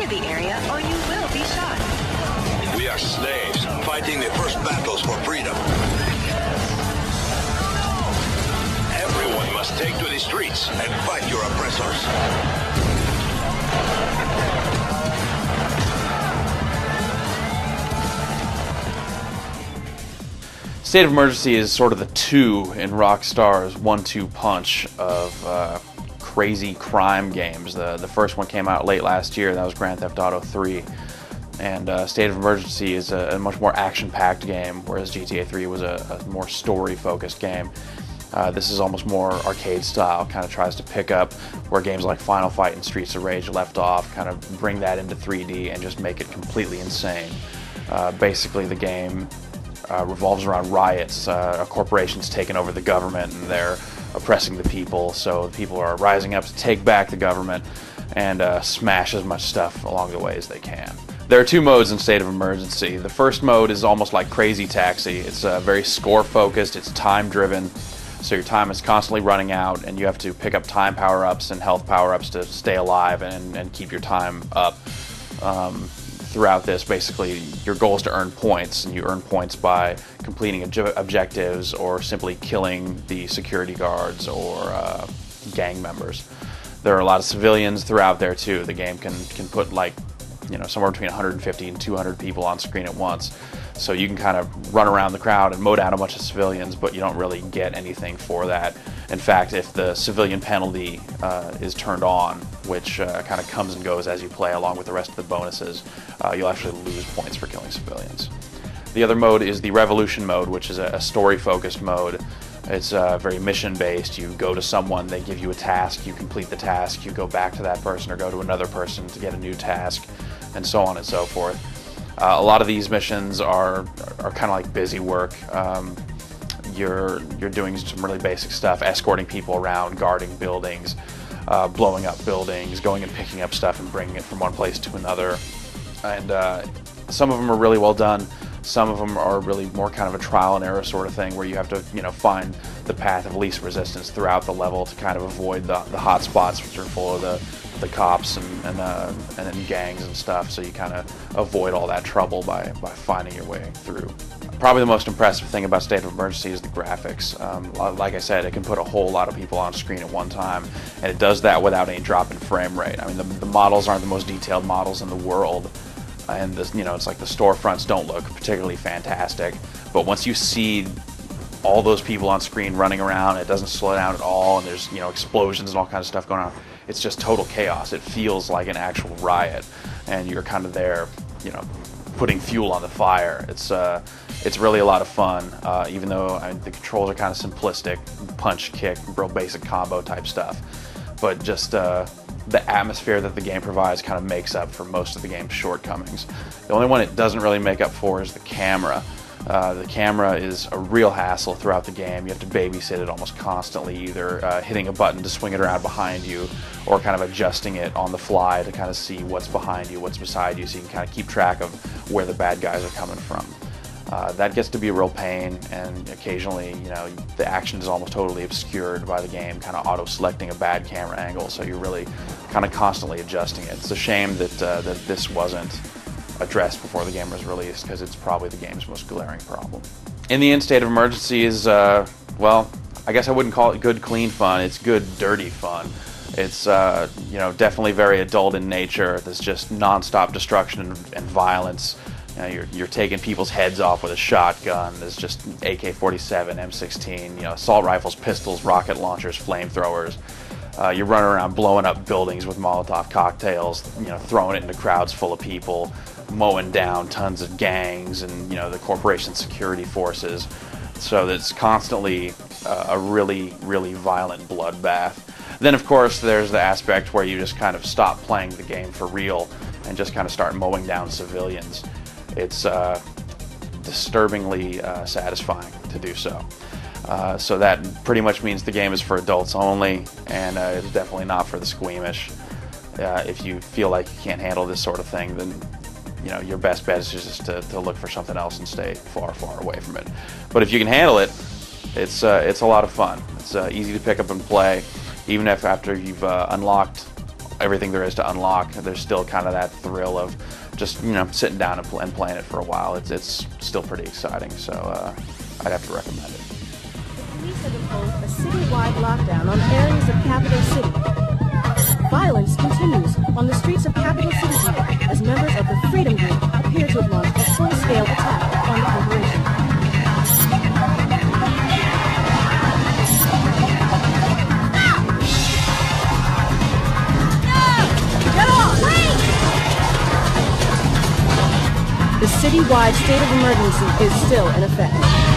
the area or you will be shot. We are slaves, fighting the first battles for freedom. Everyone must take to the streets and fight your oppressors. State of Emergency is sort of the 2 in Rockstar's 1-2 punch of crazy crime games. The first one came out late last year. That was Grand Theft Auto 3. And State of Emergency is a much more action-packed game, whereas GTA 3 was a more story-focused game. This is almost more arcade style, kind of tries to pick up where games like Final Fight and Streets of Rage left off, kind of bring that into 3D and just make it completely insane. Basically the game revolves around riots. A corporation's taken over the government and they're oppressing the people, so the people are rising up to take back the government and smash as much stuff along the way as they can. There are 2 modes in State of Emergency. The first mode is almost like Crazy Taxi. It's very score focused, it's time driven, so your time is constantly running out and you have to pick up time power-ups and health power-ups to stay alive and keep your time up. Throughout this, basically, your goal is to earn points, and you earn points by completing objectives or simply killing the security guards or gang members. There are a lot of civilians throughout there too. The game can put like, somewhere between 150 and 200 people on screen at once. So you can kind of run around the crowd and mow down a bunch of civilians, but you don't really get anything for that. In fact, if the civilian penalty is turned on, which kind of comes and goes as you play along with the rest of the bonuses, you'll actually lose points for killing civilians. The other mode is the Revolution mode, which is a story-focused mode. It's very mission-based. You go to someone, they give you a task, you complete the task, you go back to that person or go to another person to get a new task, and so on and so forth. A lot of these missions are kind of like busy work. You're doing some really basic stuff, escorting people around, guarding buildings, blowing up buildings, going and picking up stuff and bringing it from one place to another. And some of them are really well done. Some of them are really more kind of a trial and error sort of thing, where you have to find the path of least resistance throughout the level to kind of avoid the hot spots, which are full of the cops and then gangs and stuff. So you kind of avoid all that trouble by finding your way through. Probably the most impressive thing about State of Emergency is the graphics. Like I said, it can put a whole lot of people on screen at one time, and it does that without any drop in frame rate. I mean, the models aren't the most detailed models in the world, and this, it's like the storefronts don't look particularly fantastic. But once you see all those people on screen running around, it doesn't slow down at all, and there's explosions and all kinds of stuff going on. It's just total chaos. It feels like an actual riot, and you're kind of there, putting fuel on the fire. It's really a lot of fun, even though the controls are kind of simplistic, punch, kick, real basic combo type stuff. But just the atmosphere that the game provides kind of makes up for most of the game's shortcomings. The only one it doesn't really make up for is the camera. The camera is a real hassle throughout the game. You have to babysit it almost constantly, either hitting a button to swing it around behind you or kind of adjusting it on the fly to kind of see what's behind you, what's beside you, so you can kind of keep track of where the bad guys are coming from. That gets to be a real pain, and occasionally, the action is almost totally obscured by the game, kind of auto-selecting a bad camera angle, so you're really kind of constantly adjusting it. It's a shame that this wasn't addressed before the game was released, because it's probably the game's most glaring problem. In the end, State of Emergency is, well, I guess I wouldn't call it good, clean fun. It's good, dirty fun. It's, definitely very adult in nature. There's just non-stop destruction and violence. You're taking people's heads off with a shotgun. There's just AK-47, M16, assault rifles, pistols, rocket launchers, flamethrowers. You're running around blowing up buildings with Molotov cocktails, throwing it into crowds full of people, mowing down tons of gangs and, the corporation security forces. So it's constantly a really, really violent bloodbath. Then, of course, there's the aspect where you just kind of stop playing the game for real and just kind of start mowing down civilians. It's disturbingly satisfying to do so. So that pretty much means the game is for adults only, and it's definitely not for the squeamish. If you feel like you can't handle this sort of thing, then your best bet is just to look for something else and stay far, far away from it. But if you can handle it, it's a lot of fun. It's easy to pick up and play, even if after you've unlocked everything there is to unlock, there's still kind of that thrill of just, you know, sitting down and playing it for a while. It's still pretty exciting, so I'd have to recommend it. Police have imposed a citywide lockdown on areas of Capital City. Violence continues on the streets of Capital City tonight as members of the Freedom Group appear to have launched a full-scale attack on the corporation. The citywide state of emergency is still in effect.